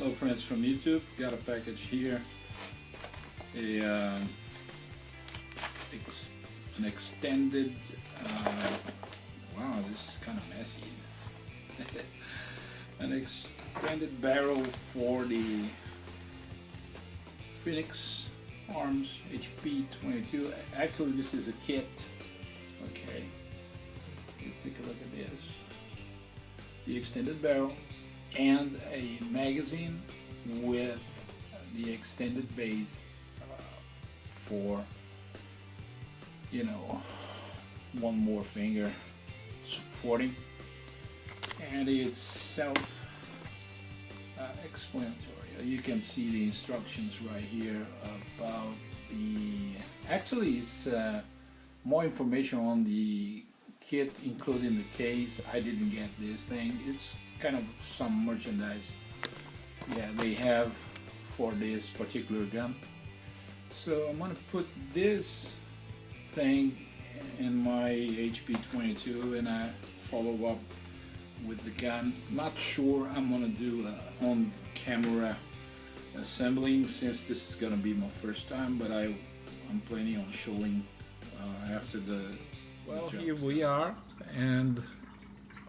Hello friends from YouTube, got a package here, an extended, wow, this is kind of messy, an extended barrel for the Phoenix Arms HP22. Actually this is a kit, okay, you take a look at this, the extended barrel and a magazine with the extended base for, you know, one more finger supporting, and it's self-explanatory. You can see the instructions right here about the, actually it's more information on the kit, including the case. I didn't get this thing. It's kind of some merchandise, yeah, they have for this particular gun. So I'm gonna put this thing in my HP22 and I follow up with the gun. Not sure I'm gonna do on camera assembling since this is gonna be my first time, but I'm planning on showing after the here we are. And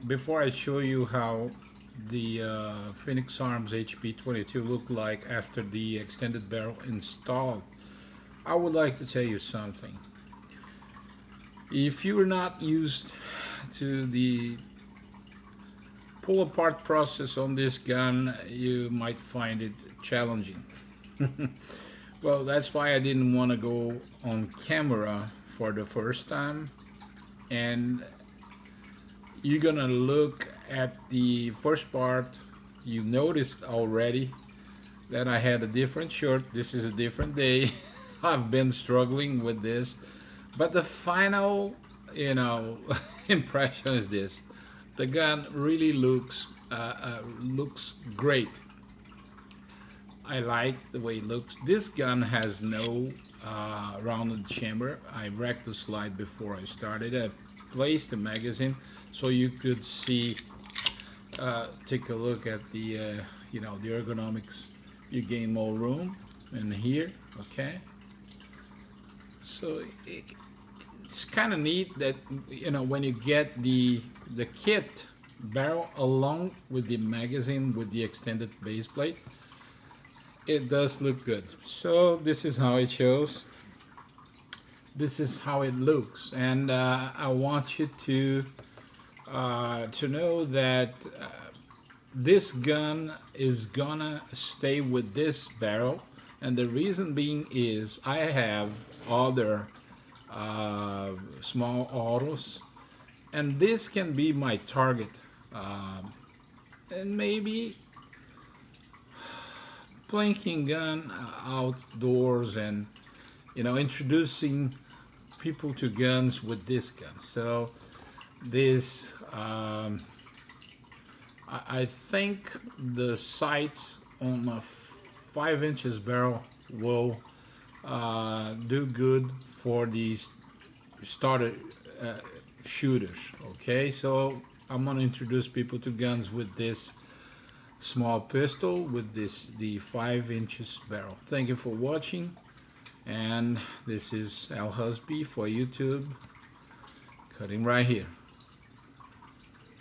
before I show you how the Phoenix Arms HP22 look like after the extended barrel installed, I would like to tell you something. If you're not used to the pull apart process on this gun, you might find it challenging. Well, that's why I didn't want to go on camera for the first time. And you're gonna look at the first part. You noticed already that I had a different shirt. This is a different day. I've been struggling with this, but the final, you know, impression is this: the gun really looks great. I like the way it looks. This gun has no rounded chamber. I wrecked the slide before I started. I placed the magazine so you could see, take a look at the you know, the ergonomics. You gain more room in here, okay? So it's kind of neat that, you know, when you get the kit barrel along with the magazine with the extended base plate, it does look good. So this is how it shows. This is how it looks, and I want you to know that this gun is gonna stay with this barrel, and the reason being is I have other small autos, and this can be my target, and maybe plinking gun outdoors, and, you know, introducing people to guns with this gun. So this I think the sights on a 5 inches barrel will do good for these starter shooters. Okay, so I'm gonna introduce people to guns with this small pistol with the 5 inches barrel. Thank you for watching, and this is Al Husby for YouTube, cutting right here.